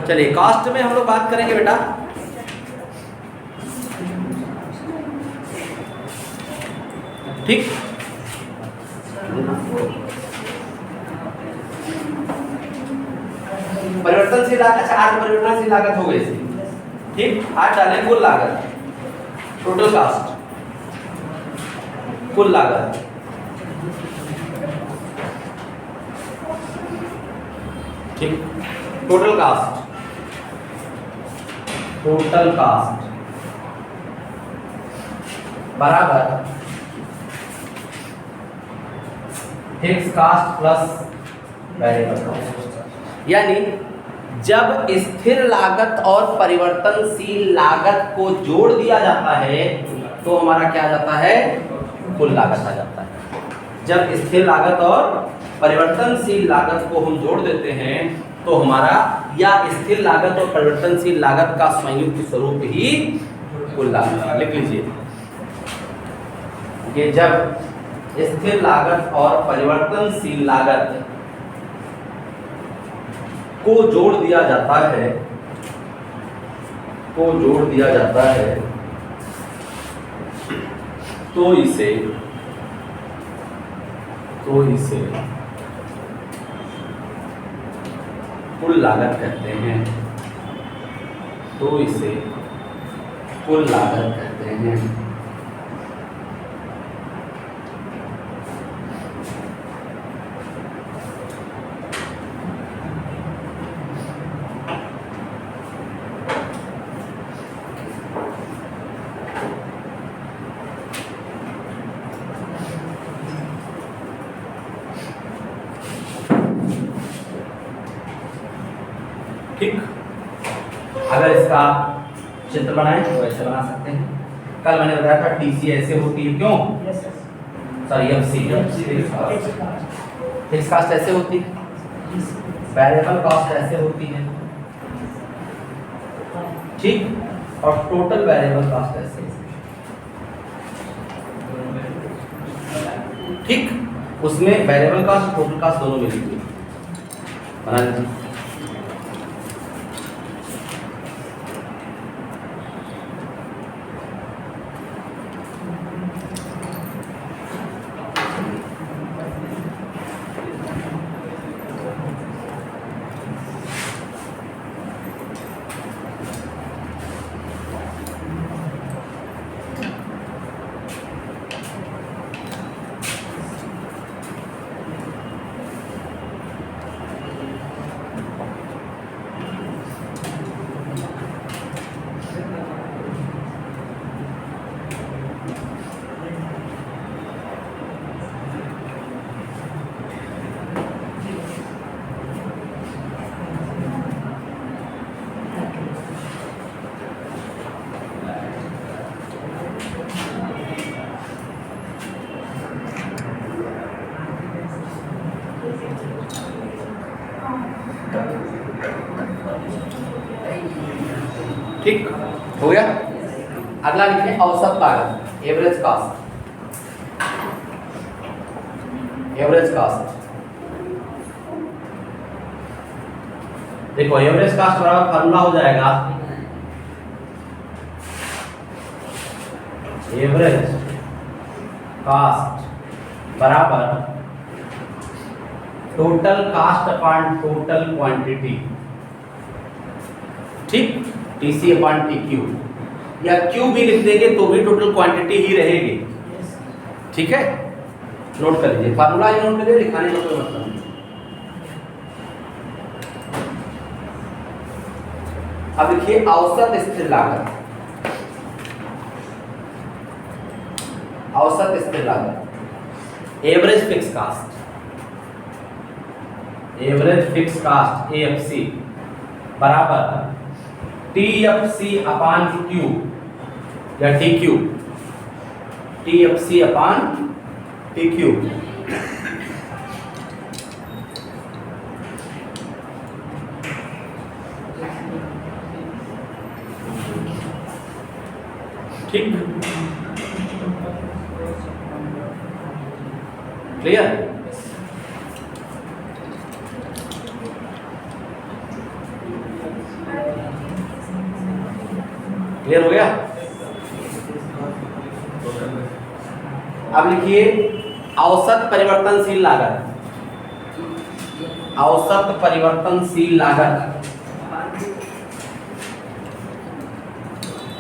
चलिए कॉस्ट में हम लोग बात करेंगे बेटा, ठीक। परिवर्तनशील लागत, अच्छा 8 परिवर्तनशील लागत हो गई इसकी, ठीक। 8 डालें कुल लागत, टोटल कास्ट, कुल लागत, ठीक। टोटल कास्ट, टोटल कास्ट बराबर fix cost plus variable cost. यानी जब स्थिर लागत और परिवर्तनशील लागत को जोड़ दिया जाता है तो हमारा क्या आ जाता है, कुल लागत आ जाता है। जब स्थिर लागत और परिवर्तनशील लागत को हम जोड़ देते हैं तो हमारा, या स्थिर लागत और परिवर्तनशील लागत का संयुक्त स्वरूप ही कुल लागत। लिख लीजिए कि जब स्थिर लागत और परिवर्तनशील लागत को जोड़ दिया जाता है, को जोड़ दिया जाता है तो इसे कुल लागत कहते हैं, तो इसे कुल लागत कहते हैं। ठीक। अगर इसका चित्र बनाएं तो ऐसे बना सकते हैं। कल मैंने बताया था टीसी ऐसे होती है, क्यों? सॉरी एफसी, फिक्स कास्ट ऐसे होती है, वेरिएबल कॉस्ट ऐसे होती है, ठीक। और टोटल वेरिएबल कॉस्ट ऐसे, ठीक। उसमें वेरिएबल कॉस्ट टोटल कॉस्ट दोनों मिली हुई बना लीजिए। ठीक हो गया। अगला लिखिए औसत लागत, एवरेज कास्ट। एवरेज कास्ट, देखो एवरेज कास्ट बराबर फार्मूला हो जाएगा एवरेज कास्ट बराबर total cast upon total quantity, ठीक। टीसी अपॉन टीक्यू, या क्यू भी लिख देंगे तो भी टोटल क्वांटिटी ही रहेगी, ठीक है। नोट कर लीजिए, फार्मूला ही नोट करिए, लिखाने का कोई मतलब नहीं। अब लिखिए औसत स्थिर लागत, औसत स्थिर लागत, average fix cost, average fix cost AFC बराबर टीएफसी अपॉन क्यू या टीक्यू, टीएफसी अपॉन टीक्यू, ठीक। क्लियर? क्लियर हो गया? अब लिखिए औसत परिवर्तनशील लागत। औसत परिवर्तनशील लागत,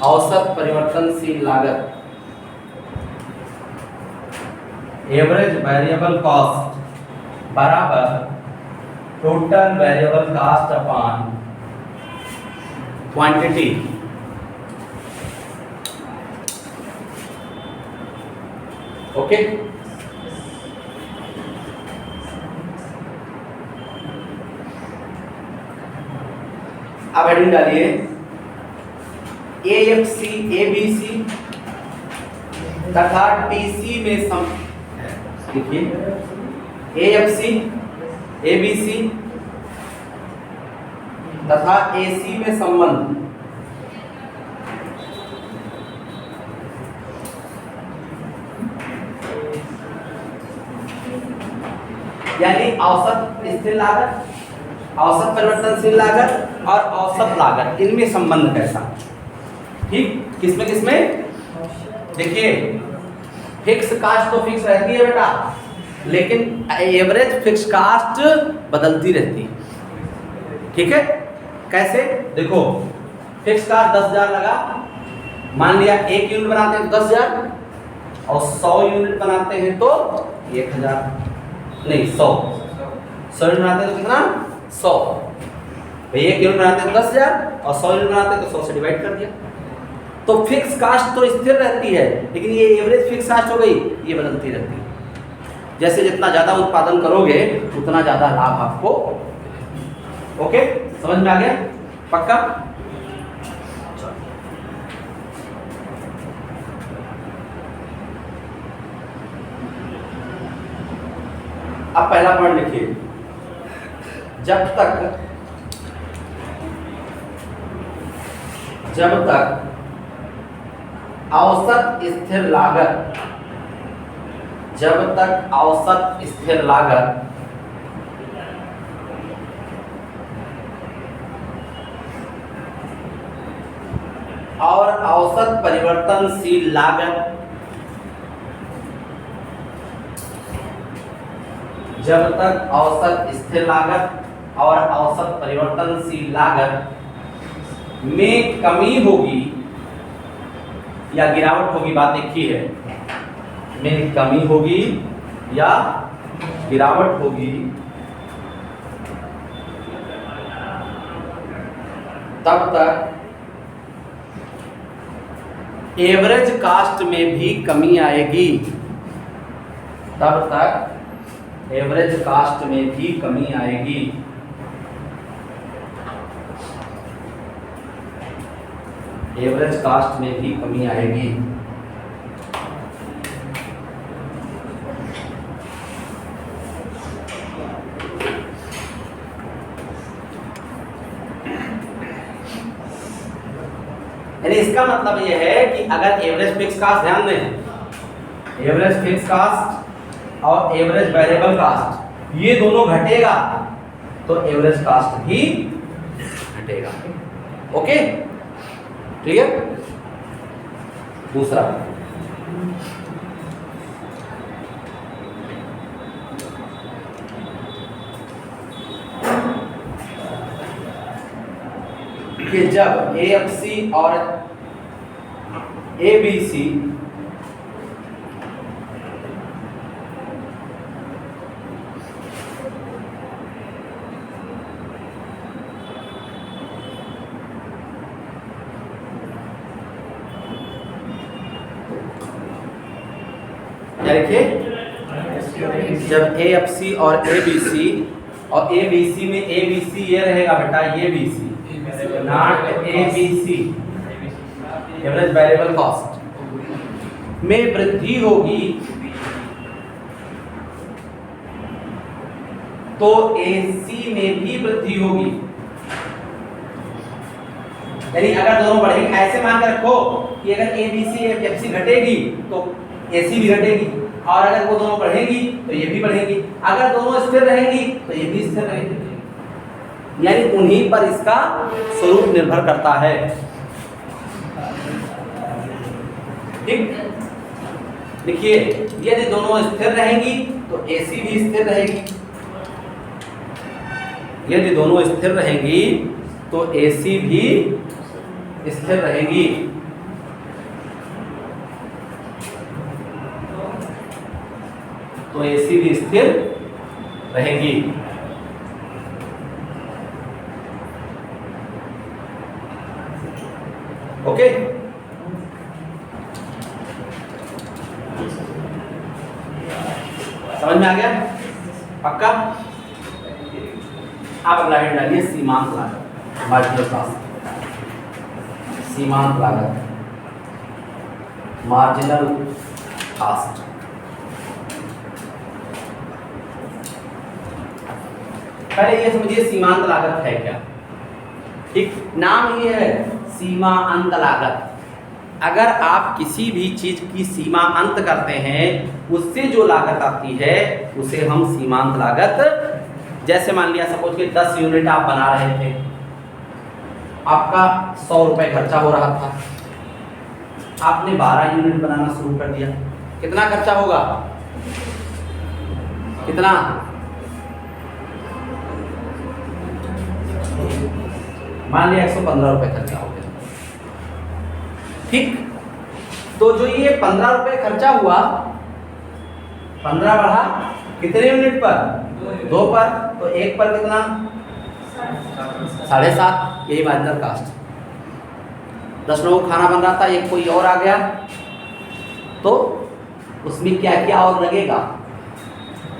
औसत परिवर्तनशील लागत एवरेज वेरिएबल कॉस्ट बराबर total variable cost upon quantity. Okay, अब हेडिंग डालिए AFC ABC तथा TC में सम, देखिए AFC ABC तथा AC में संबंध। यानी औसत स्थिर लागत, औसत परिवर्तनशील लागत और औसत लागत, इनमें संबंध कैसा? ठीक, किसमें किसमें? देखिए फिक्स कास्ट तो फिक्स रहती है बेटा, लेकिन एवरेज फिक्स कास्ट बदलती रहती है। ठीक है, कैसे? देखो फिक्स कास्ट 10,000 लगा, मान लिया 1 यूनिट बनाते हैं तो 10,000 और 100 यूनिट बनाते हैं तो 1,000, नहीं 100 यूनिट बनाते हैं तो कितना? 100। भाई 1 यूनिट बनाते हैं तो 10,000 और 100 यूनिट बनाते हैं तो 100 से डिवाइड कर दिया। तो फिक्स कास्ट तो स्थिर रहती है, लेकिन ये एवरेज फिक्स कास्ट हो गई, ये बदलती रहती है। जैसे जितना ज़्यादा उत्पादन करोगे उतना ज़्यादा लाभ आपको। ओके, समझ में आ गया? पक्का? अब पहला पॉइंट लिखिए, जब तक औसत स्थिर लागत, जब तक औसत स्थिर लागत और औसत परिवर्तनशील लागत, जब तक औसत स्थिर लागत और औसत परिवर्तनशील लागत में कमी होगी या गिरावट होगी, बात एक ही है, में कमी होगी या गिरावट होगी, तब तक एवरेज कास्ट में भी कमी आएगी, तब तक एवरेज कास्ट में भी कमी आएगी। एवरेज कास्ट में भी कमी आएगी। यानी इसका मतलब यह है कि अगर एवरेज फिक्स कास्ट, ध्यान दें, एवरेज फिक्स कास्ट और एवरेज वेरिएबल कास्ट ये दोनों घटेगा तो एवरेज कास्ट भी घटेगा। Okay, clear? दूसरा, कि जब AFC और ABC देखिए, जब AFC और ABC और ABC में ABC ये रहेगा बेटा, ये BC not ABC, average variable cost में वृद्धि होगी तो AC में भी वृद्धि होगी। यानी अगर दोनों बढ़ेंगे, ऐसे मान के रखो कि अगर ABC FC घटेगी तो AC भी घटेगी, और अगर वो दोनों बढ़ेंगी तो ये भी बढ़ेगी, अगर दोनों स्थिर रहेंगी तो ये भी स्थिर रहेगी। यानी उन्हीं पर इसका स्वरूप निर्भर करता है। ठीक, देखिए यदि दोनों स्थिर रहेंगी तो AC भी स्थिर रहेगी, यदि दोनों स्थिर रहेंगी तो AC भी स्थिर रहेगी। तो AC भी स्थिर रहेगी। ओके, समझ में आ गया? पक्का? आप अगला हेड डालिए सीमांत लागत, मार्जिनल कॉस्ट। सीमांत लागत, मार्जिनल कॉस्ट। पहले ये समझिए सीमांत लागत है क्या। ठीक, नाम ही है सीमा अंत लागत। अगर आप किसी भी चीज की सीमा अंत करते हैं, उससे जो लागत आती है उसे हम सीमांत लागत। जैसे मान लिया सपोज कि 10 यूनिट आप बना रहे थे, आपका 100 रुपए खर्चा हो रहा था, आपने 12 यूनिट बनाना शुरू कर दिया, कितना खर्चा होगा? कितना? मान लिया 115 रुपए खर्चा हो गया। ठीक, तो जो ये 15 रुपए खर्चा हुआ, 15 बढ़ा कितने यूनिट पर? 2 पर। तो 1 पर कितना? 7.5। यही मार्जिनल कास्ट। 10 लोगों को खाना बन रहा था, एक कोई और आ गया, तो उसमें क्या क्या और लगेगा?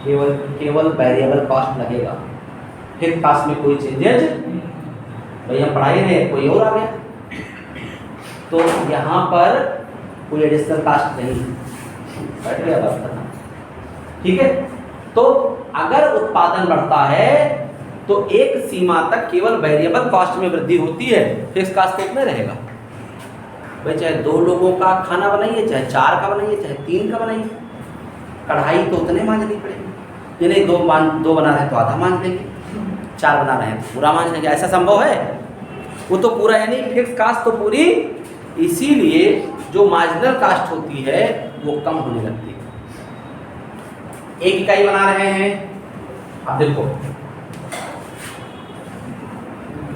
केवल वेरिएबल कॉस्ट लगेगा। फिक्स कास्ट में कोई चेंजेज, भाई हम पढ़ा ही रहे, कोई और आ गया, तो यहाँ पर कोई एडिशनल कास्ट नहीं, बैठ गया बात करना। ठीक है, तो अगर उत्पादन बढ़ता है तो एक सीमा तक केवल वेरिएबल कॉस्ट में वृद्धि होती है, फिक्स कास्ट कितने रहेगा? भाई चाहे 2 लोगों का खाना बनाइए, चाहे 4 का बनाइए, चाहे 3 का बनाइए, कढ़ाई तो उतने मांजनी पड़ेगी। ये नहीं 2 बना रहे हैं तो आधा मांज लेंगे, 4 बना रहे हैं तो पूरा मांज लेंगे, ऐसा संभव है? वो तो पूरा, यानी फिक्स कास्ट तो पूरी। इसीलिए जो मार्जिनल कास्ट होती है वो कम होने लगती है। एक इकाई बना रहे हैं, अब देखो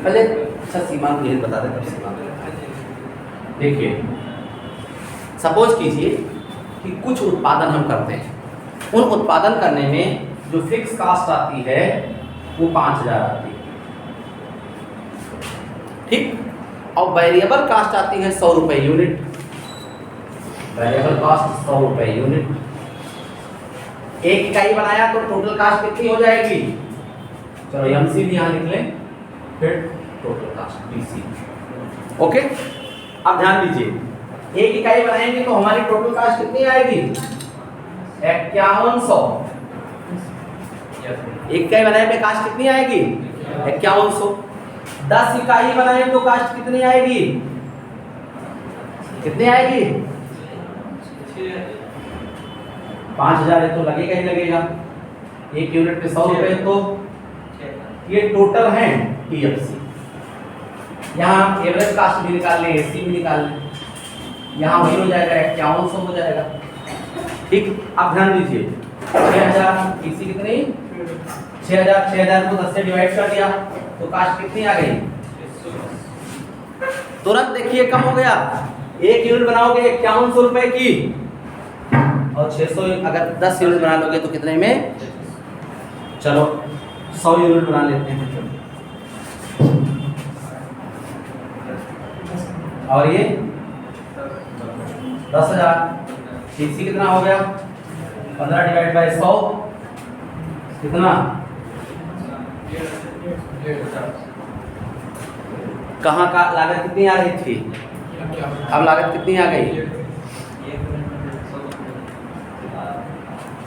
पहले अच्छा सीमांत ये बता दें, सीमांत देखिए, सपोज कीजिए कि कुछ उत्पादन हम करते हैं, उन उत्पादन करने में जो फिक्स कास्ट आती है वो 5000 आती है। ठीक, और वेरिएबल कास्ट आती है 100 रुपए यूनिट। वेरिएबल कास्ट 100 रुपए यूनिट। एक इकाई बनाया तो टोटल कास्ट कितनी हो जाएगी? चलो एमसी भी यहाँ लिख लें, फिर टोटल कास्ट बीसी। ओके, अब ध्यान दीजिए, एक इकाई बनाएंगे तो हमारी टोटल कास्ट कितनी आएगी? 5100। एक इकाई बनाने पे कास्ट कितनी आएगी? 5100। 10 इकाई बनाए तो कास्ट कितनी आएगी? कितनी आएगी? 5000 है तो लगेगा ही लगेगा। एक यूनिट पे 100 रुपए, तो ये टोटल है टीएफसी। यहाँ एवरेज कास्ट भी निकाल लें, एससी भी निकाल लें, यहाँ वही हो जाएगा 5100 हो जाएगा। ठीक, अब ध्यान दीजिए 6000 पीसी कितनी? 6000 को 10 से डिवाइड कर दिया तो कास्ट कितनी आ गई? तुरंत देखिए कम हो गया। एक यूनिट बनाओगे 5100 रुपए की, और 600 अगर 10 यूनिट बना लोगे तो कितने में? चलो 100 यूनिट बना लेते हैं। और ये 10,000, सीसी कितना हो गया? 15 डिवाइड बाय 100 कितना? कहाँ का लागत कितनी आ रही थी, अब लागत कितनी आ गई?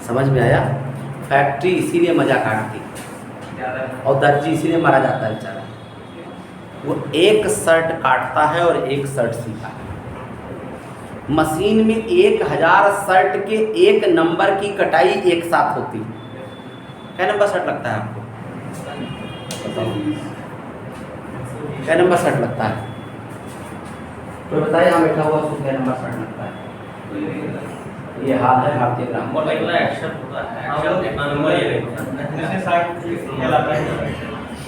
समझ में आया? फैक्ट्री इसीलिए मजा काटती और दर्जी इसीलिए मारा जाता है बेचारा। वो एक शर्ट काटता है और एक शर्ट सीता है। मशीन में 1000 शर्ट के एक नंबर की कटाई एक साथ होती है। क्या नंबर शर्ट लगता है आपको? बताओ क्या नंबर शर्ट लगता है? तो बताइए यहाँ बैठा हुआ उसको क्या नंबर पढ़ना लगता है? ये हाल है भारतीय ग्रामर।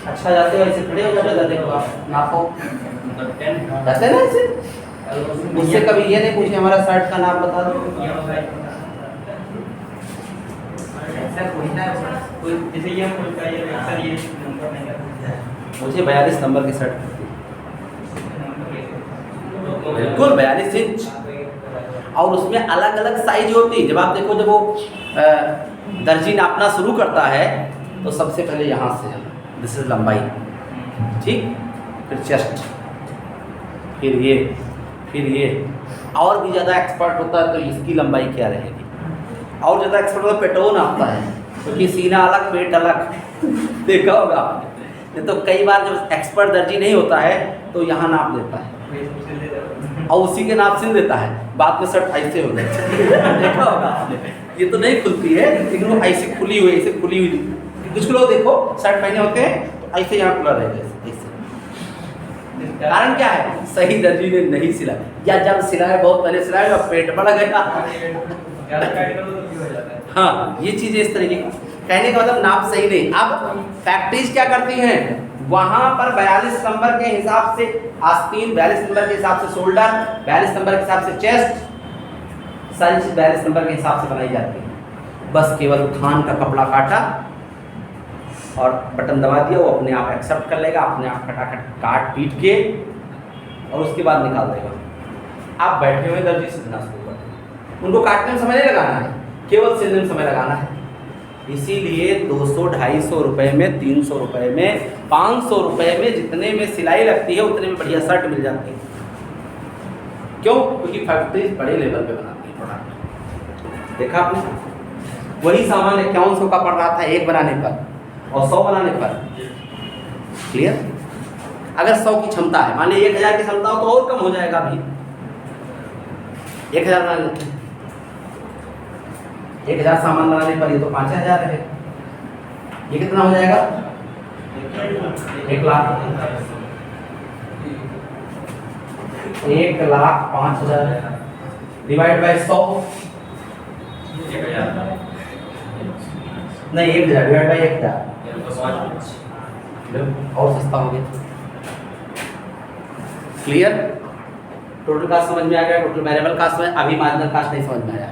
अच्छा जाते हो ऐसे खड़े हो जाते हो आप नापो जाते ना ऐसे। मुझसे कभी ये नहीं पूछे हमारा शर्ट का नाप बता दो। ऐसा कोई ना कोई जैसे ये बोलता है अक्सर ये नंबर नहीं आता है। मुझे 42 नंबर की शर्ट बिल्कुल 42 इंच, और उसमें अलग अलग साइज होती है। जब आप देखो जब वो दर्जी नापना शुरू करता है तो सबसे पहले यहाँ से दिस इज लंबाई, ठीक, फिर चेस्ट, फिर ये, और भी ज़्यादा एक्सपर्ट होता है तो इसकी लंबाई क्या रहेगी, और ज़्यादा एक्सपर्ट होता है पेटो नापता है क्योंकि सीना अलग पेट अलग देखा होगा आपने। नहीं तो कई बार जब एक्सपर्ट दर्जी नहीं होता है तो यहाँ नाप देता है और उसी के नाप सिल देता है, बाद में शर्ट ऐसे हो जाती है देखा होगा आपने। ये तो नहीं खुलती है लेकिन वो ऐसे खुली हुई, ऐसे खुली हुई। कुछ लोग देखो शर्ट पहने होते हैं तो ऐसे यहाँ खुला रहेगा ऐसे। कारण क्या है? सही दर्जी ने नहीं सिला, या जब सिलाया बहुत पहले सिलाया पेट बढ़ गया। हाँ, ये चीज़ें इस तरीके की, कहने का मतलब नाप सही नहीं। अब फैक्ट्रीज क्या करती हैं, वहां पर 42 नंबर के हिसाब से आस्तीन, 42 नंबर के हिसाब से शोल्डर, 42 नंबर के हिसाब से चेस्ट, सारी चीज 42 नंबर के हिसाब से बनाई जाती है। बस केवल थान का कपड़ा काटा और बटन दबा दिया, वो अपने आप एक्सेप्ट कर लेगा, अपने आप खटाखट काट पीट के और उसके बाद निकाल देगा। आप बैठे हुए दर्जी सिलना शुरू कर दें, उनको काटने में समय नहीं लगाना है, केवल सिलने में समय लगाना है। इसीलिए 200-250 रुपये में, 300 रुपये में, 500 रुपये में जितने में सिलाई लगती है उतने में बढ़िया शर्ट मिल जाती है। क्यों? क्योंकि फैक्ट्री बड़े लेवल पे बनाती है प्रोडक्ट। देखा आपने, वही सामान 5100 का पड़ रहा था एक बनाने पर और 100 बनाने पर। क्लियर? अगर 100 की क्षमता है, मान लीजिए 1000 की क्षमता हो तो और कम हो जाएगा। अभी 1000 बना लेते हैं, 1000 सामान बनाने पर ये तो 5000 है, ये कितना हो जाएगा? 1 लाख। 1,05,000 डिवाइड बाय 100 नहीं 1000 डिवाइड बाय 1000 और सस्ता हो गया। क्लियर? टोटल कास्ट समझ में आ गया, टोटल वेरिएबल कास्ट में। अभी मार्जिनल कास्ट नहीं समझ में आया।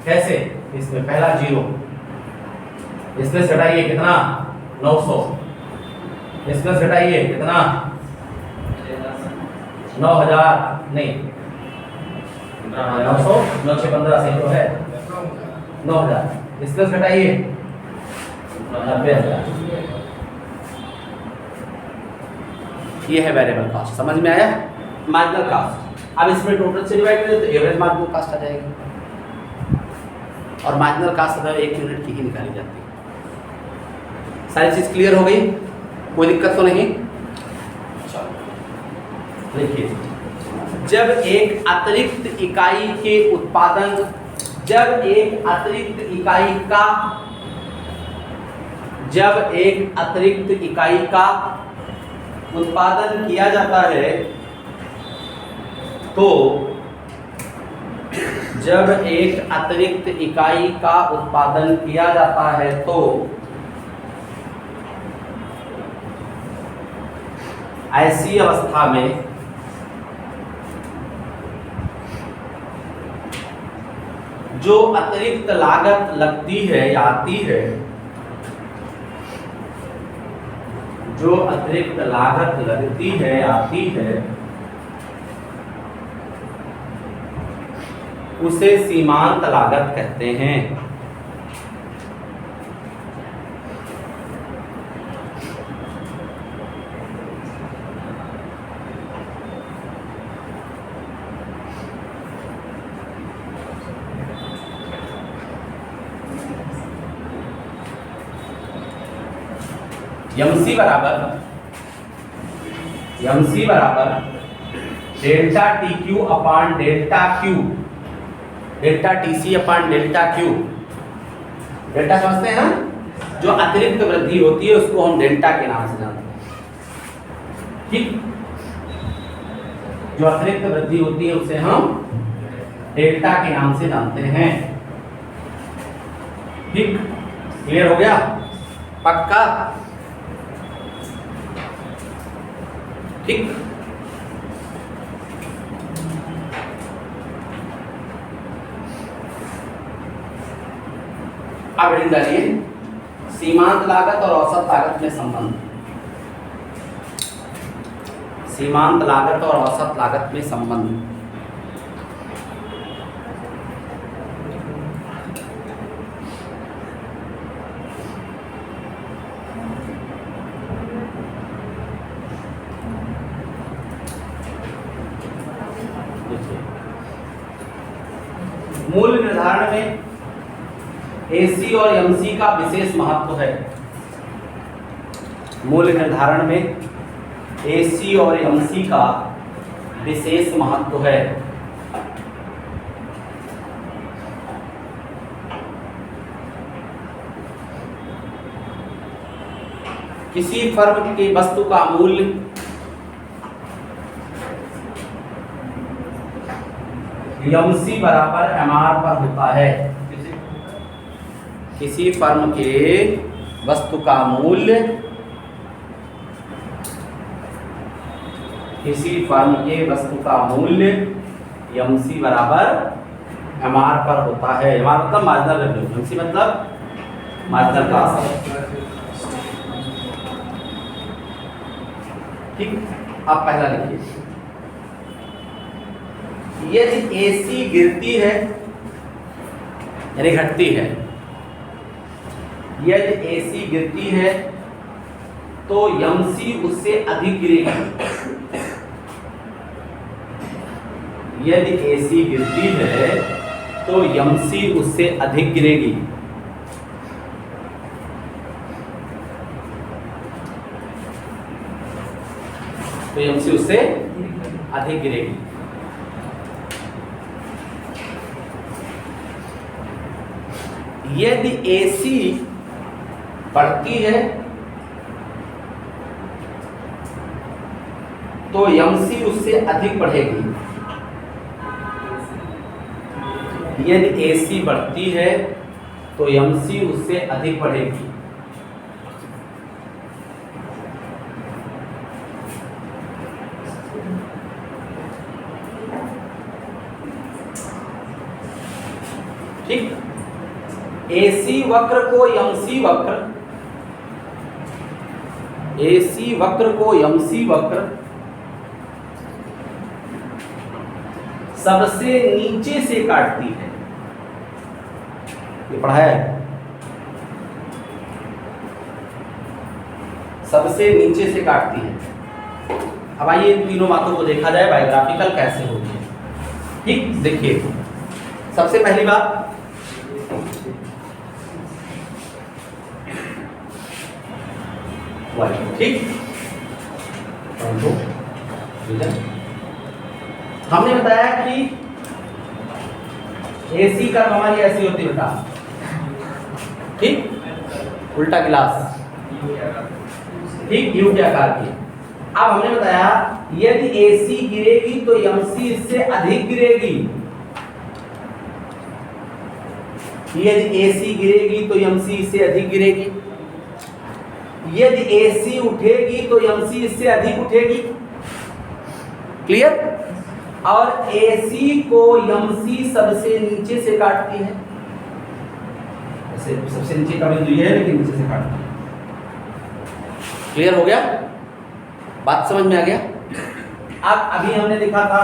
कैसे? इसमें पहला 0, इसमें से हटाइए कितना? 900, इसमें से हटाइए कितना? 9000 नहीं 900, 915 सही तो है, 9000, इसमें से हटाइए 90,000। ये है वेरिएबल कास्ट, समझ में आया? Marginal cast. अब इसमें टोटल से डिवाइड करें तो एवरेज मार्जिनल कास्ट आ जाएगी, और मार्जिनल कास्ट 1 यूनिट की ही निकाली जाती है। सारी चीज़ क्लियर हो गई? कोई दिक्कत तो नहीं? देखिए, जब एक अतिरिक्त इकाई के उत्पादन, जब एक अतिरिक्त इकाई का उत्पादन किया जाता है तो जब एक अतिरिक्त इकाई का उत्पादन किया जाता है तो ऐसी अवस्था में जो अतिरिक्त लागत लगती है या आती है, जो अतिरिक्त लागत लगती है आती है, उसे सीमांत लागत कहते हैं। MC बराबर डेल्टा TQ अपान डेल्टा Q, डेल्टा TC अपान डेल्टा Q। डेल्टा समझते हैं हम, जो अतिरिक्त वृद्धि होती है उसको हम डेल्टा के नाम से जानते हैं। ठीक, जो अतिरिक्त वृद्धि होती है उसे हम डेल्टा के नाम से जानते हैं। ठीक, क्लियर हो गया? पक्का? ठीक, अब हेडिंग डालिए सीमांत लागत और औसत लागत में संबंध। सीमांत लागत और औसत लागत में संबंध। मूल्य निर्धारण में एसी और एमसी का विशेष महत्व है। मूल्य निर्धारण में एसी और एमसी का विशेष महत्व है। किसी फर्म की वस्तु का मूल्य एमसी बराबर एमआर पर होता है। किसी फर्म के वस्तु का मूल्य एमसी बराबर एमआर पर होता है। एमआर मतलब मार्जिनल रेवेन्यू, एमसी मतलब मार्जिनल कॉस्ट। ठीक, आप पहला लिखिए। यदि एसी गिरती है यानी घटती है, यदि एसी गिरती है तो एमसी उससे अधिक गिरेगी। यदि एसी गिरती है तो एमसी उससे अधिक गिरेगी। तो एमसी उससे अधिक गिरेगी। यदि एसी बढ़ती है तो एमसी उससे अधिक बढ़ेगी। यदि एसी बढ़ती है तो एमसी उससे अधिक बढ़ेगी। ठीक, एसी वक्र को एमसी वक्र, एसी वक्र को एमसी वक्र सबसे नीचे से काटती है। ये पढ़ा है? सबसे नीचे से काटती है। अब आइए इन तीनों बातों को देखा जाए बायोग्राफिकल कैसे होती है। ठीक, देखिए सबसे पहली बात, ठीक, हमने बताया कि एसी का हमारी ऐसी होती है बेटा, ठीक, उल्टा गिलास, ठीक, यू के आकार की। अब हमने बताया यदि एसी गिरेगी तो एमसी इससे अधिक गिरेगी। यदि एसी गिरेगी तो एमसी इससे अधिक गिरेगी। यदि एसी उठेगी तो एमसी इससे अधिक उठेगी। क्लियर? और एसी को एमसी सबसे नीचे से काटती है। ऐसे सबसे नीचे का बिंदु ये है लेकिन नीचे से काटती है। क्लियर हो गया? बात समझ में आ गया? अब अभी हमने लिखा था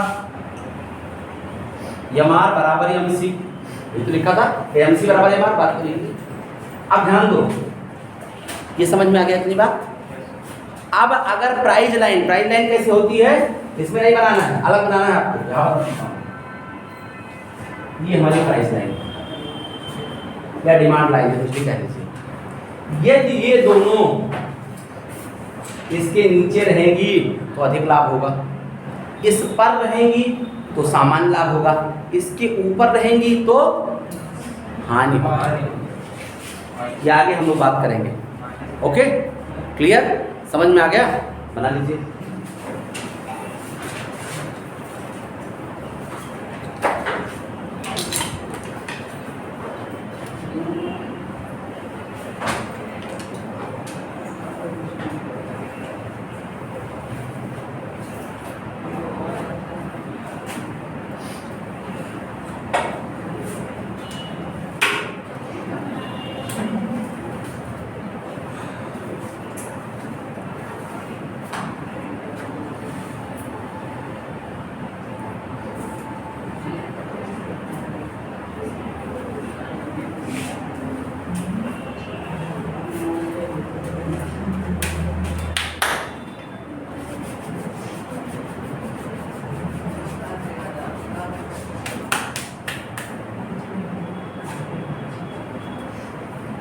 एमआर बराबर एमसी, ये तो लिखा था एमसी बराबर एमआर, बात तो नहीं। अब ध्यान दो, ये समझ में आ गया इतनी बात? अब अगर प्राइस लाइन कैसे होती है, इसमें नहीं बनाना है, अलग बनाना है आपको। ये हमारी प्राइस लाइन या डिमांड लाइन है, कुछ कह लीजिए। यदि ये दोनों इसके नीचे रहेंगी तो अधिक लाभ होगा, इस पर रहेंगी तो सामान्य लाभ होगा, इसके ऊपर रहेंगी तो हानि होगा। ये आगे हम लोग बात करेंगे। Okay, clear? समझ में आ गया? बना लीजिए।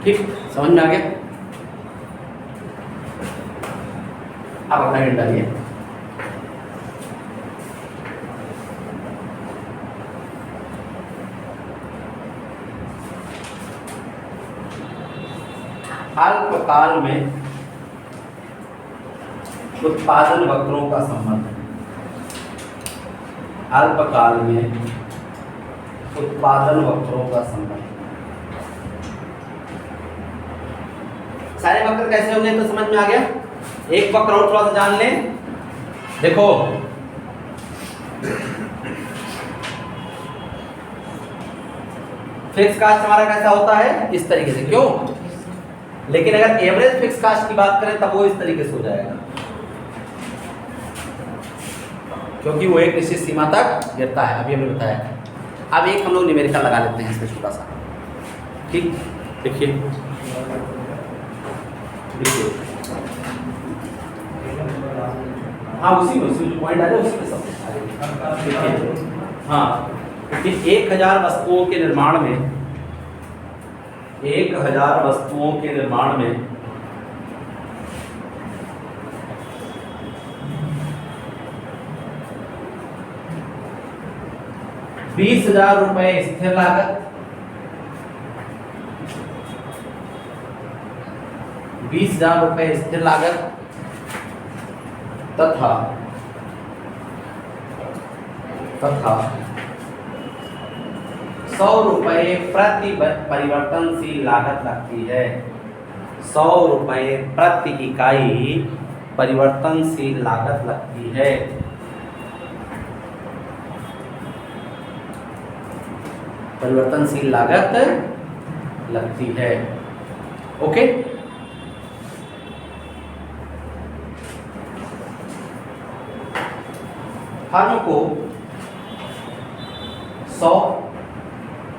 ठीक, समझ में आ गया? आप अपना हिंट डालिए। अल्पकाल में उत्पादन वक्रों का संबंध है। अल्पकाल में उत्पादन वक्रों का संबंध। सारे वक्र कैसे होंगे तो समझ में आ गया। एक वक्र और थोड़ा सा जान लें। देखो, फिक्स कास्ट हमारा कैसा होता है? इस तरीके से। क्यों? लेकिन अगर एवरेज फिक्स कास्ट की बात करें तब वो इस तरीके से हो जाएगा, क्योंकि वो एक निश्चित सीमा तक गिरता है। अभी हमने बताया। अब एक हम लोग न्यूमेरिकल लगा लेते हैं इसमें छोटा सा। ठीक, देखिए देखिए, हाँ उसी में जो पॉइंट आ जाए उसी में सब देखिए। हाँ, क्योंकि 1000 वस्तुओं के निर्माण में 1000 वस्तुओं के निर्माण में ₹20,000 स्थिर लागत, 20,000 रुपए स्थिर लागत तथा 100 रुपए प्रति परिवर्तनशील लागत लगती है। 100 रुपए प्रति इकाई परिवर्तनशील लागत लगती है। परिवर्तनशील लागत लगती है। ओके, फर्म को 100,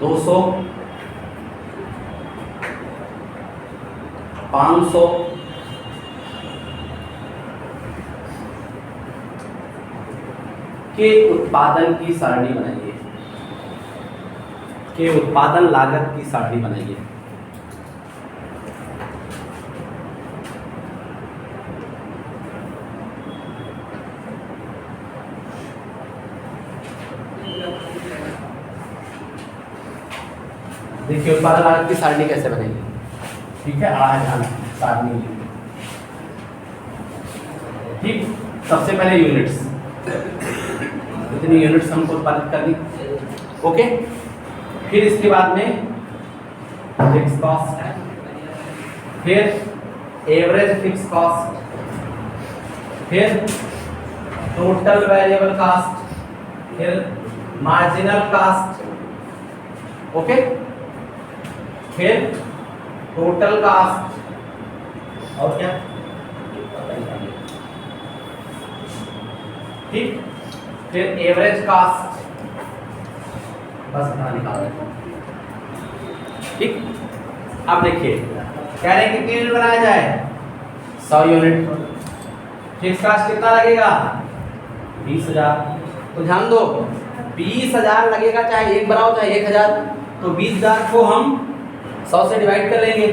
200, 500 के उत्पादन की सारणी बनाइए, के उत्पादन लागत की सारणी बनाइए। देखिए उत्पादन लागत की सारणी कैसे बनेगी। ठीक है, आज सारणी। ठीक, सबसे पहले यूनिट्स, इतनी यूनिट्स हमको उत्पादित करनी। ओके, फिर इसके बाद में फिक्स कॉस्ट, फिर एवरेज फिक्स कॉस्ट, फिर टोटल वेरिएबल कॉस्ट, फिर मार्जिनल कॉस्ट। ओके, फिर टोटल कॉस्ट और क्या? ठीक, फिर एवरेज कॉस्ट। बस इतना निकाल रहे। ठीक, अब देखिए कह रहे हैं कितनी यूनिट बनाया जाए? 100 यूनिट। फिक्स कॉस्ट कितना लगेगा? 20,000। तो ध्यान दो, 20,000 लगेगा, चाहे एक बनाओ चाहे 1000। तो 20,000 को हम 100 से डिवाइड कर लेंगे,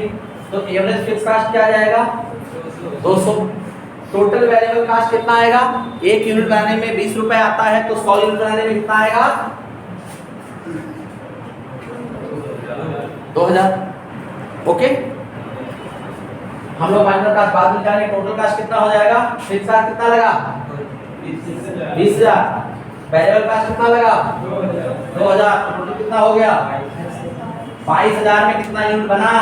तो एवरेज फिक्स कॉस्ट क्या आ जाएगा? 200। टोटल वेरिएबल कॉस्ट कितना आएगा? एक यूनिट बनाने में 20 रुपए आता है, तो 100 यूनिट बनाने में कितना आएगा? 2000। ओके, हम लोग मार्जिनल कॉस्ट बाद में जानेंगे। टोटल कॉस्ट कितना हो जाएगा? फिक्स कॉस्ट कितना लगा? 20,000। वेरिएबल कॉस्ट कितना लगा? 2000। टोटल कितना हो गया? 22,000 में कितना यूनिट बना?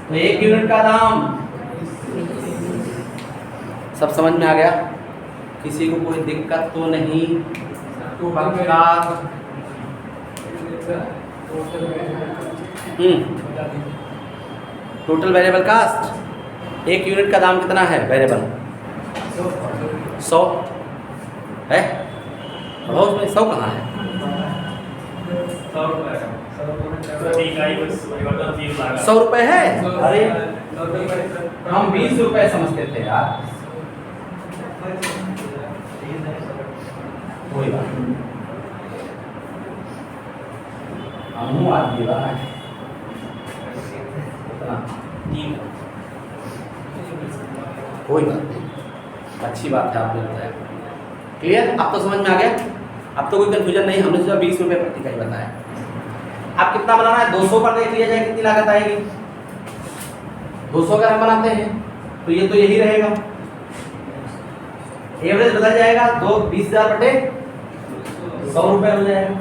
तो एक यूनिट का दाम। सब समझ में आ गया? किसी को कोई दिक्कत तो नहीं? टोटल वेरिएबल कास्ट, एक यूनिट का दाम कितना है वेरिएबल? 100 है। अब उसमें 100 कहाँ है? 100 रुपए है। अरे हम 20 रुपए समझते थे यार। कोई बात नहीं, हम आदमी बात कोई बात नहीं, अच्छी बात है आपने बताया। क्लियर? अब तो समझ में आ गया, अब तो कोई कन्फ्यूजन नहीं। हमने जो 20 रुपये प्रति इकाई बताया। अब कितना बनाना है? 200 पर देख लिया जाए कितनी लागत आएगी। 200 अगर हम बनाते हैं तो ये तो यही रहेगा, एवरेज बदल जाएगा, 20,000 बटे 100 रुपये हो जाएगा।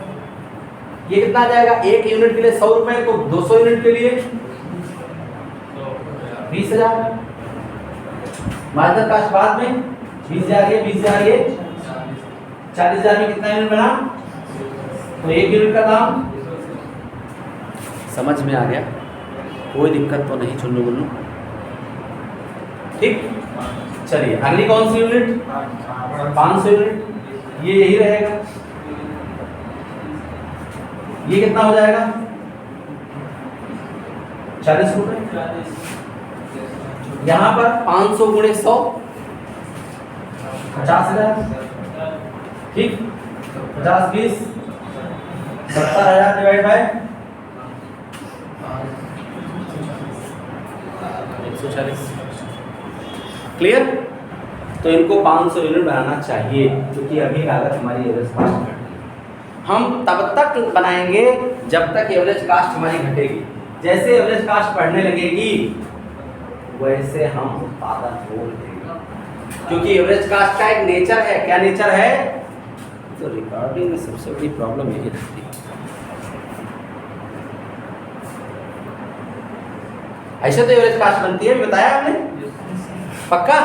ये कितना आ जाएगा? 1 यूनिट के लिए 100 रुपये, तो 200 यूनिट के लिए 20,000। मार्जिनल कास्ट बाद में 20,000 ये 20,000 ये 40,000 में कितना यूनिट बना? तो 1 यूनिट का दाम। समझ में आ गया? कोई दिक्कत तो नहीं चुन्नू मुन्नू? ठीक, चलिए अगली कौन सी यूनिट? 500 यूनिट। ये यही रहेगा। ये कितना हो जाएगा? 40 रुपये। यहाँ पर 500 गुणे 100 50,000। ठीक, 50 20 70,000 डिवाइड बाय 140। क्लियर? तो इनको 500 यूनिट बनाना चाहिए, क्योंकि अभी लागत हमारी एवरेज कास्ट है। हम तब तक बनाएंगे जब तक एवरेज कास्ट हमारी घटेगी। जैसे एवरेज कास्ट बढ़ने लगेगी वैसे हम उत्पादन छोड़ देंगे, क्योंकि एवरेज कास्ट का एक नेचर है। क्या नेचर है? तो रिकॉर्डिंग में सबसे बड़ी प्रॉब्लम यही रहती है। ऐसे तो एवरेज कास्ट बनती है, बताया हमने। पक्का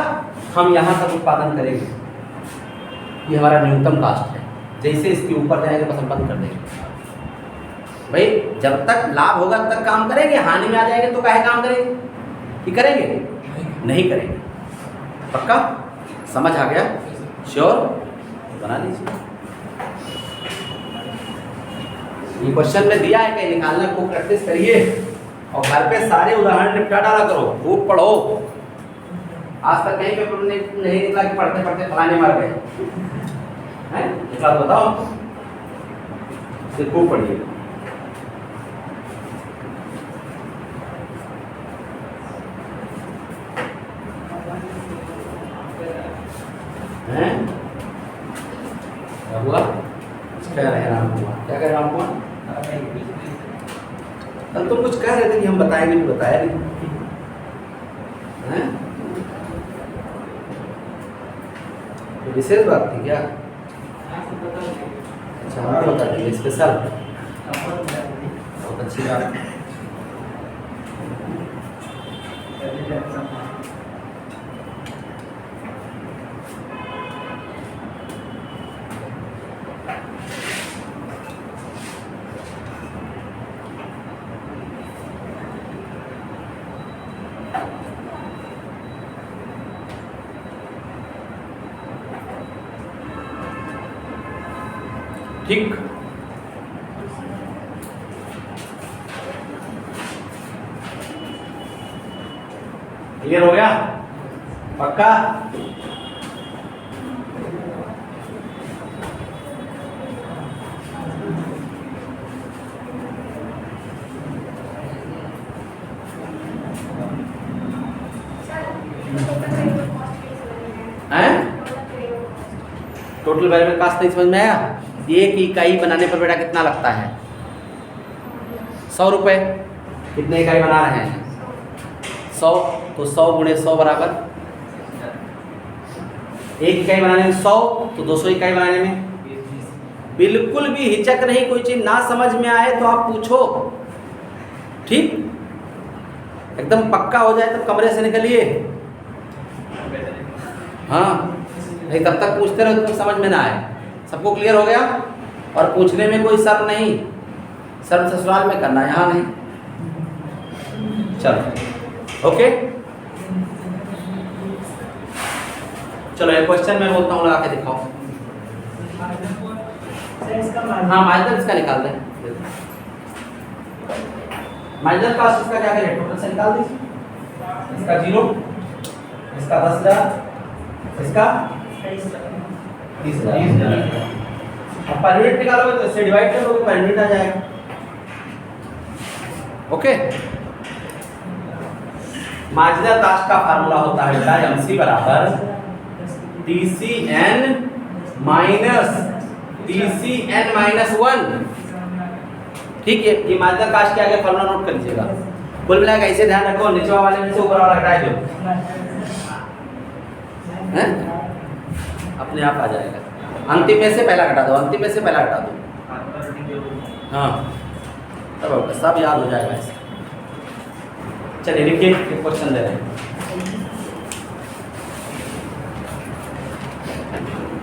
हम यहाँ तक उत्पादन करेंगे, ये हमारा न्यूनतम कास्ट है। जैसे इसके ऊपर जाएंगे बस हम बंद कर देंगे। भाई जब तक लाभ होगा तब तक काम करेंगे, हानि में आ जाएंगे तो काहे काम करेंगे? कि करेंगे? नहीं करेंगे। पक्का समझ आ गया? श्योर? बना लीजिए। ये क्वेश्चन में दिया है कि निकालना को प्रैक्टिस करिए और घर पे सारे उदाहरण निपटा डाला करो, खूब पढ़ो। आज तक कहीं पेपर नहीं निकला कि पढ़ते पढ़ते फलाने मार गए हैं? एक बात बताओ, खूब पढ़िए। हैं? क्या हुआ? कह रहे हैं राम कुमार, क्या कह राम कुमार? तब तुम कुछ कह रहे थे कि हम बताएंगे, भी बताया नहीं हैं? तो विशेष बात थी क्या? अच्छा हमको बता देंगे स्पेशल। बहुत अच्छी बात है। ठीक, क्लियर हो गया? पक्का? टोटल वेरिएबल कास्ट नहीं समझ में आया? एक इकाई बनाने पर बेटा कितना लगता है? 100 रुपये। कितने इकाई बना रहे हैं? 100, तो 100 गुणे 100 बराबर एक इकाई बनाने में 100, तो 200 इकाई बनाने में। बिल्कुल भी हिचक नहीं, कोई चीज़ ना समझ में आए तो आप पूछो, ठीक? एकदम पक्का हो जाए तब कमरे से निकलिए। हाँ, नहीं तब तक पूछते रहो तब समझ में ना आए। सबको क्लियर हो गया? और पूछने में कोई शर्म नहीं, शर्म ससुराल में करना, यहाँ नहीं। चलो ओके, चलो एक क्वेश्चन मैं बोलता हूँ, लगा के दिखाओ। हाँ मार्जिनल इसका निकाल दें। मार्जिनल कास्ट इसका क्या करें? टोटल से निकाल दीजिए। इसका 0, इसका 10,000, इसका 30,000। अब पर यूनिट निकालोगे तो इससे डिवाइड कर दोगे, पर यूनिट आ जाएगा। ओके, मार्जिनल कास्ट का फार्मूला होता है बेटा एमसी बराबर TCN माइनस 1। ठीक है, ये मार्जिनल कास्ट के आगे फार्मूला नोट कर लीजिएगा। कुल मिला के ऐसे ध्यान रखो, नीचे वाले में से ऊपर वाला घटा दो, हैं? अपने आप आ जाएगा। अंतिम में से पहला घटा दो, अंतिम में से पहला घटा दो। हाँ, तब सब याद हो जाएगा ऐसे। चलिए लिखिए, क्वेश्चन दे रहे हैं।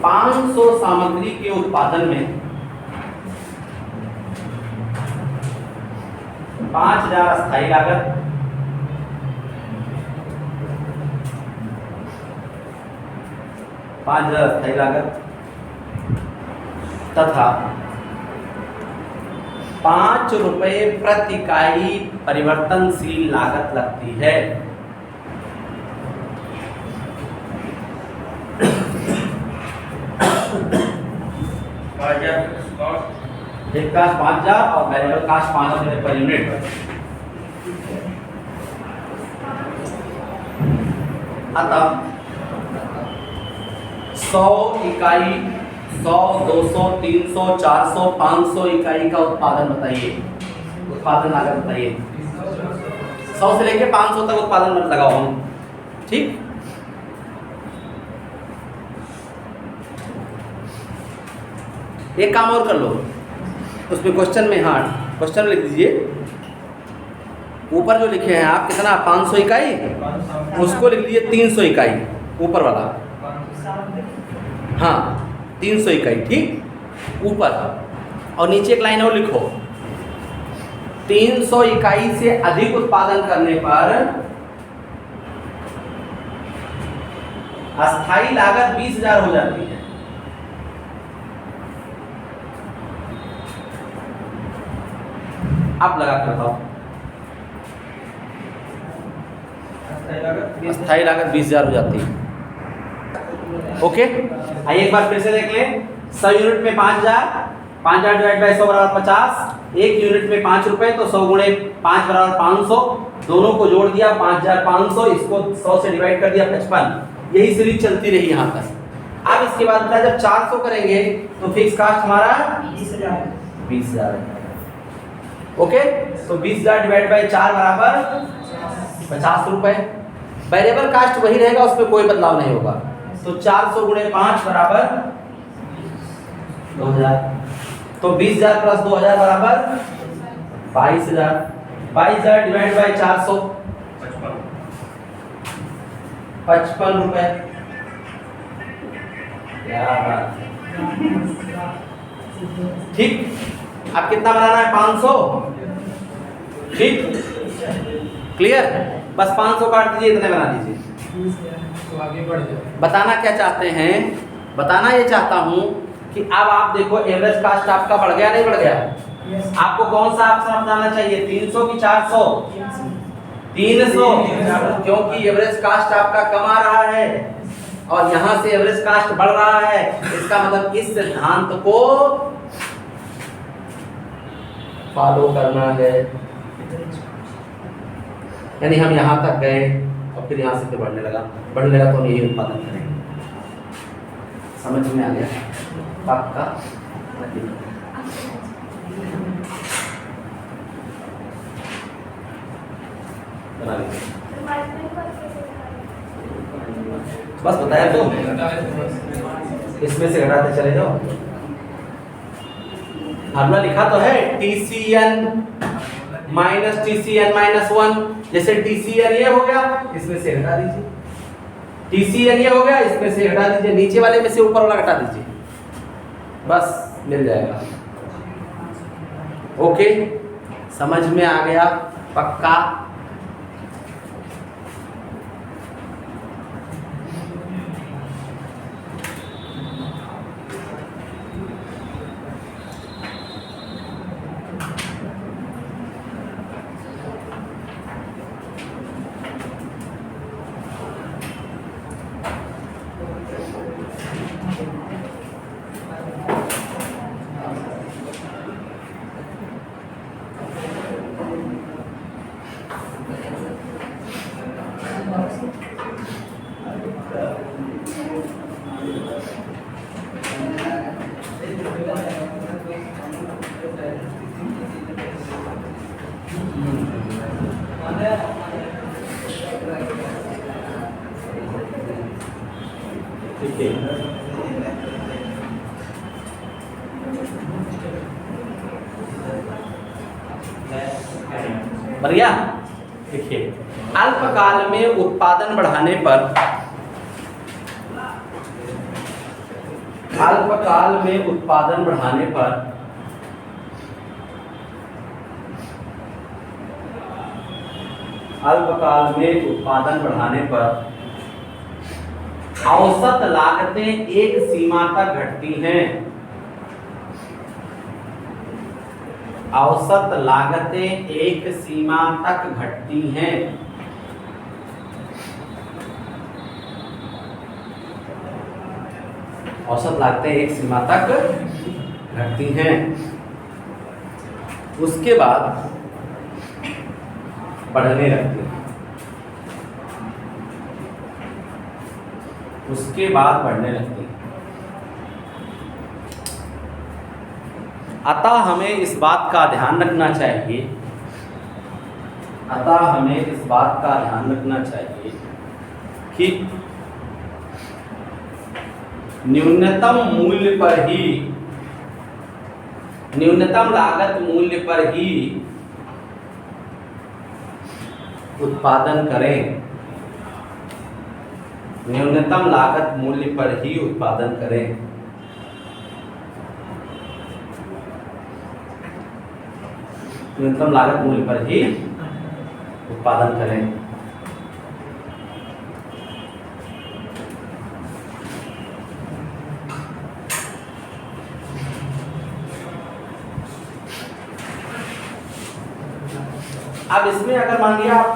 500 सामग्री के उत्पादन में 5000 अस्थायी लागत, 5000 अस्थायी लागत तथा 5 रुपये प्रति इकाई परिवर्तनशील लागत लगती है। एक कास्ट 5000 और वेरिएबल कास्ट 500 रुपये पर यूनिट। अतः 100 इकाई, 100, 200, 300, 400, 500 इकाई का उत्पादन बताइए, उत्पादन लागत बताइए। 100 से लेके 500 तक उत्पादन मत लगाओ हम, ठीक। एक काम और कर लो, उसमें क्वेश्चन में, हाँ क्वेश्चन लिख दीजिए, ऊपर जो लिखे हैं आप कितना 500 इकाई, उसको लिख लीजिए 300 इकाई, ऊपर वाला, हाँ 300 इकाई, ठीक ऊपर। और नीचे एक लाइन और लिखो, 300 इकाई से अधिक उत्पादन करने पर अस्थाई लागत 20,000 हो जाती है। आप लगा कर बताओ, अस्थाई लागत 20,000 हो जाती है। ओके, आइए एक बार फिर से देख लें। 100 यूनिट में 5000, 5000 डिवाइड बाई 100 बराबर 50। एक यूनिट में 5 रुपए, तो 100 गुणे 5 बराबर 500। दोनों को जोड़ दिया 5500, इसको 100 से डिवाइड कर दिया 55। यही सीरीज चलती रही यहाँ तक। अब इसके बाद जब 400 करेंगे तो फिक्स कास्ट हमारा 20,000 है। ओके, तो 20,000 डिवाइड बाई 4 बराबर 50 रुपए। वेरिएबल कास्ट वही रहेगा, उसमें कोई बदलाव नहीं होगा। तो 400 गुणे 5 बराबर 2000। तो 20,000 प्लस 2000 बराबर 22,000। 22,000 डिवाइड बाई 400 55 रुपए। क्या बात, ठीक। अब कितना बनाना है? 500, ठीक, क्लियर। बस 500 काट दीजिए, इतने बना दीजिए। तो आगे बढ़ जाओ। बताना क्या चाहते हैं? बताना ये चाहता हूं कि अब आप देखो एवरेज कास्ट आपका बढ़ गया नहीं बढ़ गया? आपको कौन सा ऑप्शन अपनाना चाहिए, 300 की 400? 300, क्योंकि एवरेज कास्ट आपका कम आ रहा है और यहाँ से एवरेज कास्ट बढ़ रहा है। इसका मतलब इस सिद्धांत को फॉलो करना है। यानी हम यहाँ तक गए और फिर यहाँ से बढ़ने लगा तो हम यही उत्पादन करेंगे। समझ में आ गया? पक्का? बस बताया तो, इसमें से घटाते चले जाओ। फार्मूला लिखा तो है TCN माइनस TCN माइनस 1। जैसे TCN ये हो गया, इसमें से घटा दीजिए। TCN ये हो गया, इसमें से घटा दीजिए। नीचे वाले में से ऊपर वाला घटा दीजिए, बस मिल जाएगा। ओके, समझ में आ गया? पक्का? ठीक है, बढ़िया। देखिए, अल्पकाल में उत्पादन बढ़ाने पर, अल्पकाल में उत्पादन बढ़ाने पर अल्पकाल में उत्पादन बढ़ाने पर औसत लागतें एक सीमा तक घटती हैं। औसत लागतें एक सीमा तक घटती हैं। औसत लागतें एक सीमा तक घटती हैं, उसके बाद बढ़ने लगती हैं, उसके बाद बढ़ने लगती हैं। अतः हमें इस बात का ध्यान रखना चाहिए, अतः हमें इस बात का ध्यान रखना चाहिए कि न्यूनतम मूल्य पर ही, न्यूनतम लागत मूल्य पर ही उत्पादन करें, न्यूनतम लागत मूल्य पर ही उत्पादन करें। न्यूनतम लागत मूल्य पर ही उत्पादन करें। अब इसमें अगर मान लिया आप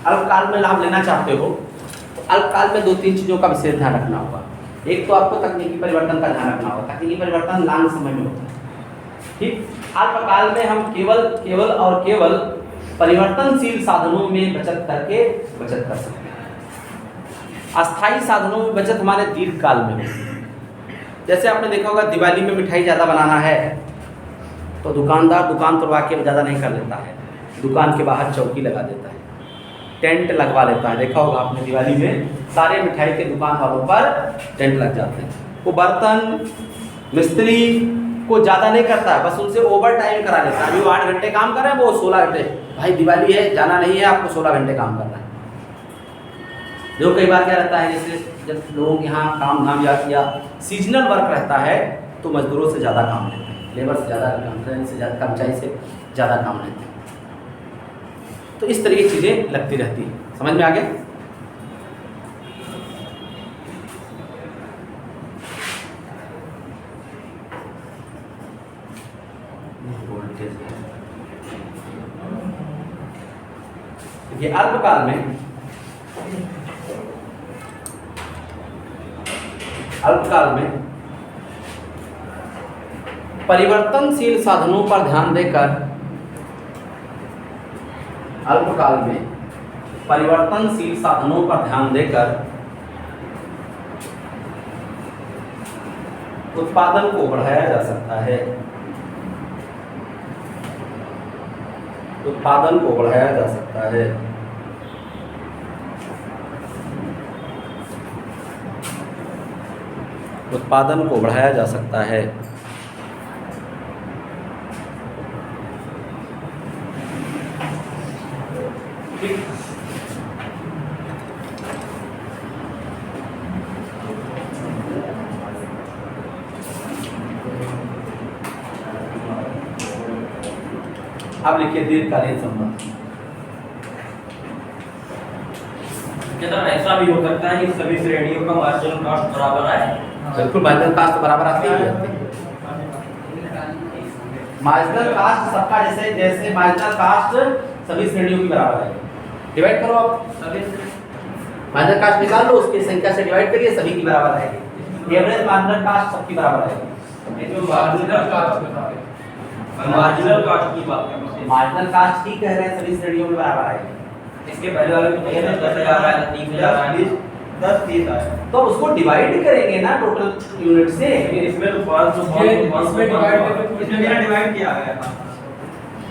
अल्पकाल में लाभ लेना चाहते हो, तो अल्पकाल में 2-3 चीज़ों का विशेष ध्यान रखना होगा। एक तो आपको तकनीकी परिवर्तन का ध्यान रखना होगा। तकनीकी परिवर्तन लॉन्ग समय में होता है, ठीक। अल्पकाल में हम केवल और केवल परिवर्तनशील साधनों में बचत करके बचत कर सकते हैं। अस्थायी साधनों में बचत हमारे दीर्घकाल में होती है। जैसे आपने देखा होगा, दिवाली में मिठाई ज़्यादा बनाना है तो दुकानदार दुकान तोड़वा के ज़्यादा नहीं कर लेता है, दुकान के बाहर चौकी लगा देता है, टेंट लगवा लेता है। देखा होगा आपने, दिवाली में सारे मिठाई के दुकान वालों पर टेंट लग जाते हैं। वो बर्तन मिस्त्री को ज़्यादा नहीं करता है, बस उनसे ओवर टाइम करा लेता है। अभी वो 8 घंटे काम कर रहे हैं, वो 16 घंटे, भाई दिवाली है जाना नहीं है, आपको 16 घंटे काम करना है। जो कई बार क्या रहता है, जैसे जब लोगों के यहाँ काम धाम या सीजनल वर्क रहता है तो मजदूरों से ज़्यादा काम लेते हैं, लेबर से ज़्यादा काम, से ज़्यादा कर्मचारी से ज़्यादा काम लेते हैं। तो इस तरह की चीज़ें लगती रहती हैं। समझ में आ गया? देखिए, अल्पकाल में परिवर्तनशील साधनों पर ध्यान देकर, अल्पकाल में परिवर्तनशील साधनों पर ध्यान देकर उत्पादन को बढ़ाया जा सकता है, उत्पादन को बढ़ाया जा सकता है। उत्पादन को बढ़ाया जा सकता है। अब लिखिए दीर्घकालीन संबंध। क्या ऐसा भी हो सकता है कि सभी श्रेणियों का मार्जिनल कॉस्ट बराबर आए? बिल्कुल, मार्जिनल कॉस्ट बराबर आती है। मार्जिनल कॉस्ट सबका जैसे मार्जिनल कॉस्ट सभी श्रेणियों की बराबर है। डिवाइड करो आप, सभी मार्जिनल कॉस्ट निकाल लो, उसकी संख्या से डिवाइड करिए, सभी की बराबर आएगी। एवरेज मार्जिनल कॉस्ट सबकी बराबर आएगी। ये जो मार्जिनल कॉस्ट मार्जिनल कॉस्ट की बात कर, मार्जिनल कॉस्ट ही कह रहे हैं, सभी श्रेणियों में बराबर आएगी। इसके पहले वाले में 10,000 आया, 30,000 आया, 10 आया, तो उसको डिवाइड करेंगे ना टोटल यूनिट से। इसमें तो इसमें डिवाइड किया गया था।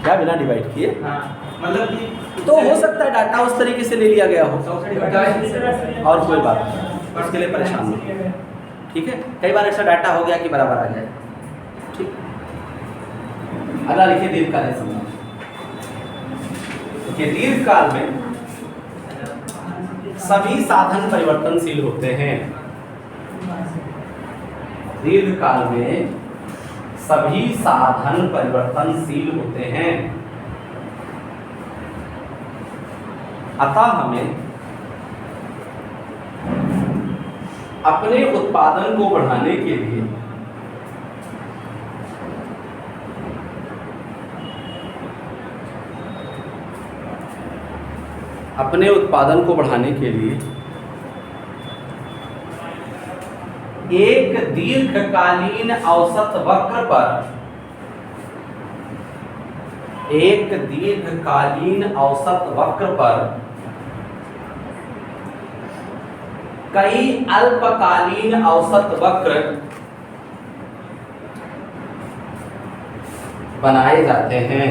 क्या बिना डिवाइड किए? हाँ। मतलब कि तो हो सकता है डाटा उस तरीके से ले लिया गया हो, 100 से डिवाइड और कोई बात नहीं, उसके लिए परेशान नहीं। ठीक है, कई बार ऐसा डाटा हो गया कि बराबर आ जाए। ठीक, अगला लिखिए दीर्घकालीन संबंध। देखिए दीर्घकाल में सभी साधन परिवर्तनशील होते हैं। दीर्घकाल में सभी साधन परिवर्तनशील होते हैं, अतः हमें अपने उत्पादन को बढ़ाने के लिए एक दीर्घकालीन औसत वक्र पर कई अल्पकालीन औसत वक्र बनाए जाते हैं।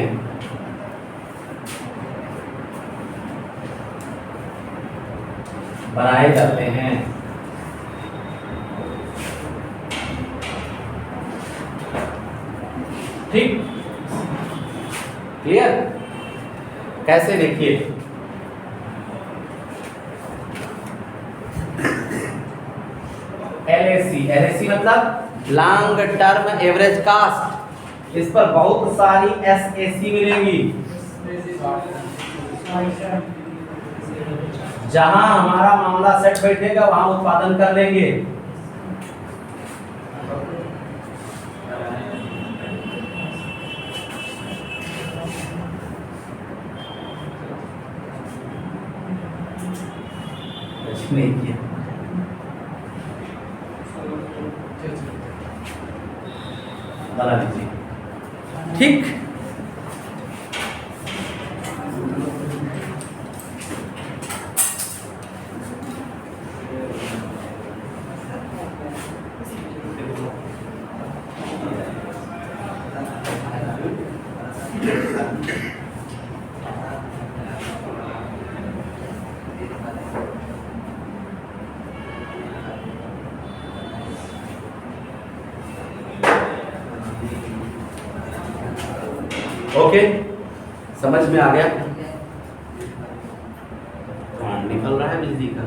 ठीक, क्लियर? कैसे देखिए, LAC मतलब लॉन्ग टर्म एवरेज कास्ट, इस पर बहुत सारी SAC मिलेंगी। जहां हमारा मामला सेट बैठेगा वहां उत्पादन कर लेंगे। नहीं किया, बना लीजिए। ठीक, ओके, समझ में आ गया? निकल रहा है बिजली का।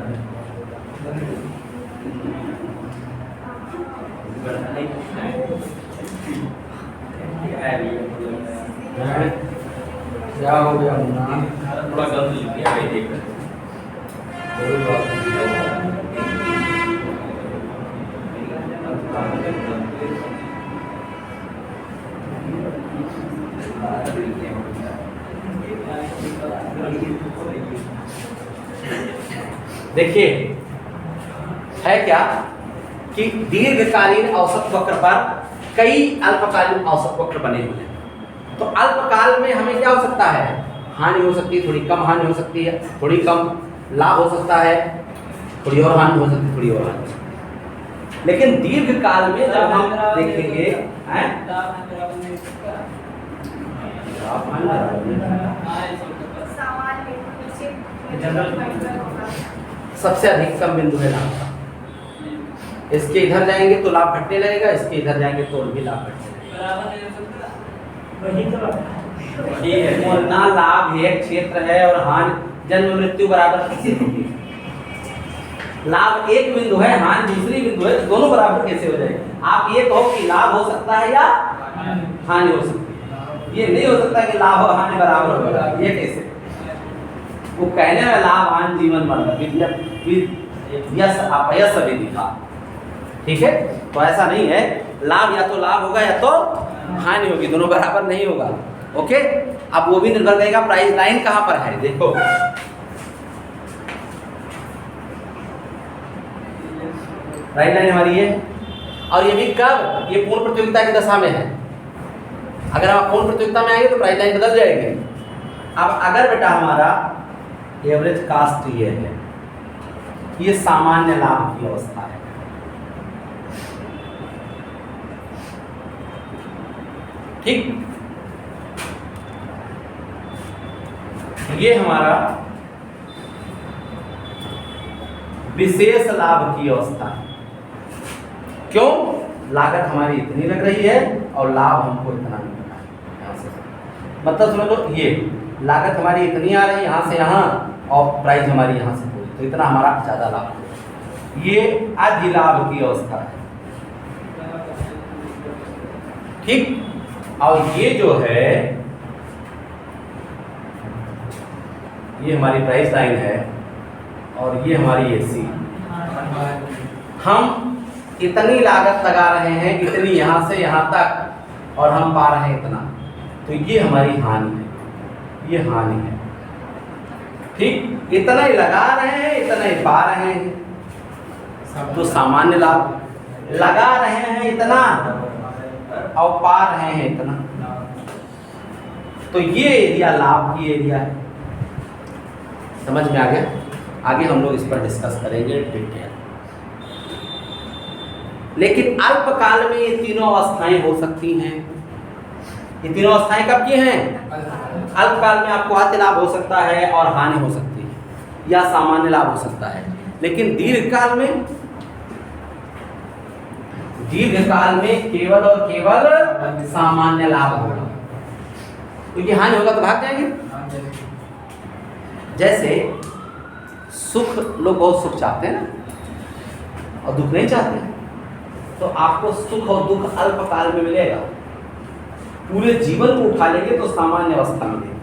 क्या हो गया मुन्ना? थोड़ा गलत लिख दिया भाई, देख देखिए है क्या कि दीर्घकालीन औसत वक्र पर कई अल्पकालीन औसत वक्र बने हुए हैं। तो अल्पकाल में हमें क्या हो सकता है, हानि हो सकती है, थोड़ी कम हानि हो सकती है, थोड़ी कम लाभ हो सकता है, थोड़ी और हानि हो सकती है, थोड़ी और हानि हो सकती है। लेकिन दीर्घकाल में जब हम देखेंगे सबसे अधिकतम बिंदु है लाभ का। इसके इधर जाएंगे तो लाभ घटने लगेगा, इसके इधर जाएंगे तो भी लाभ घटने लगेगा। ना लाभ एक क्षेत्र है और हानि जन्म मृत्यु बराबर कैसे होगी? लाभ एक बिंदु है, हानि दूसरी बिंदु है, तो दोनों बराबर कैसे हो जाएंगे? आप ये कहो कि लाभ हो सकता है या हानि हो सकती है, ये नहीं हो सकता कि लाभ और हानि बराबर होगा। ये कैसे? वो कहने में लाभ हानि जीवन मरण यस अपयस विधि था। ठीक है, तो ऐसा नहीं है, लाभ या तो लाभ होगा या तो हानि होगी, दोनों बराबर नहीं होगा। ओके, अब वो भी निर्भर करेगा प्राइस लाइन कहाँ पर है। देखो प्राइस लाइन हमारी ये, और ये भी कब, ये पूर्ण प्रतियोगिता की दशा में है। अगर आप पूर्ण प्रतियोगिता में आएंगे तो प्राइस लाइन बदल जाएगी। अब अगर बेटा हमारा एवरेज कास्ट ये है, ये सामान्य लाभ की अवस्था है। ठीक, ये हमारा विशेष लाभ की अवस्था है। क्यों? लागत हमारी इतनी लग रही है और लाभ हमको इतना नहीं मिला है। यहाँ से मतलब समझ लो, ये लागत हमारी इतनी आ रही है यहाँ से यहाँ, और प्राइस हमारी यहाँ से पूरी, तो इतना हमारा ज़्यादा लाभ है। ये अधिलाभ की अवस्था है। ठीक। और ये जो है, ये हमारी प्राइस लाइन है और ये हमारी एसी। हम इतनी लागत लगा रहे हैं, इतनी यहाँ से यहाँ तक, और हम पा रहे हैं इतना, तो ये हमारी हानि है, ये हानि है। ठीक। इतना ही लगा रहे हैं, इतना ही पा रहे हैं, तो सामान्य लाभ। लगा रहे हैं इतना और पा रहे हैं इतना, तो ये एरिया लाभ की एरिया है। समझ में आ गया? आगे हम लोग इस पर डिस्कस करेंगे डिटेल। लेकिन अल्पकाल में ये तीनों अवस्थाएं हो सकती हैं। ये तीनों अवस्थाएं कब की हैं? अल्पकाल में आपको अति लाभ हो सकता है और हानि हो सकती है, या सामान्य लाभ हो सकता है। लेकिन दीर्घकाल में केवल और केवल सामान्य लाभ होगा, क्योंकि हानि होगा तो भाग जाएंगे। जैसे सुख, लोग बहुत सुख चाहते हैं ना, और दुख नहीं चाहते हैं, तो आपको सुख और दुख अल्पकाल में मिलेगा, पूरे जीवन को उठा लेंगे तो सामान्य अवस्था मिलेगी।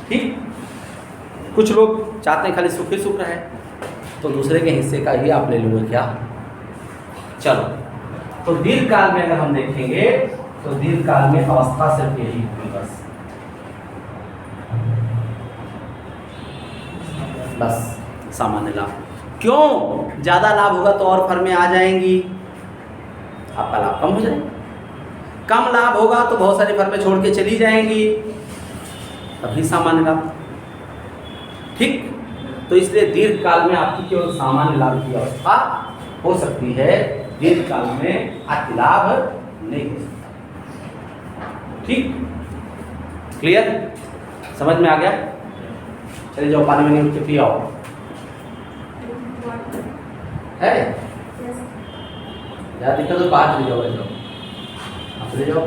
ठीक। कुछ लोग चाहते हैं खाली सुख ही सुख रहे, तो दूसरे के हिस्से का ही आप ले लोगे क्या? चलो, तो दीर्घकाल में अगर हम देखेंगे तो दीर्घकाल में अवस्था सिर्फ यही होगी, बस सामान्य लाभ। क्यों? ज़्यादा लाभ होगा तो और फर्में आ जाएंगी, आपका लाभ कम हो जाएगा। कम लाभ होगा तो बहुत सारी फर्में छोड़ के चली जाएंगी, तभी सामान्य लाभ। ठीक। तो इसलिए दीर्घकाल में आपकी केवल सामान्य लाभ की अवस्था हो सकती है, दीर्घकाल में अति लाभ नहीं हो सकता। ठीक। क्लियर? समझ में आ गया? चलिए जाओ, पानी में नहीं उठ के पी आओ। है ज़्यादा दिक्कत तो बाहर चले जाओ, चले जाओ,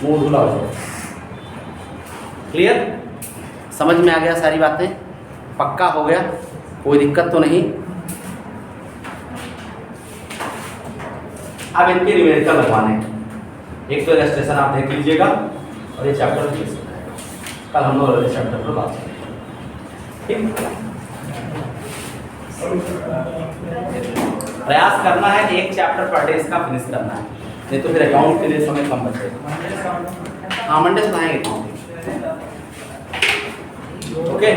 मुंह धुला हो जाओ। क्लियर? समझ में आ गया सारी बातें? पक्का हो गया? कोई दिक्कत तो नहीं? अब इनके न्यूमेरिकल लगवाने हैं। एक तो इलस्ट्रेशन आप देख लीजिएगा, और ये चैप्टर कल हम लोग अगले चैप्टर पर बात करेंगे। ठीक। प्रयास करना है कि एक चैप्टर पर डे इसका फिनिश करना है, नहीं तो फिर अकाउंट के लिए समय कम बचेगा। हाँ, मंडे से आएंगे अकाउंट। ओके।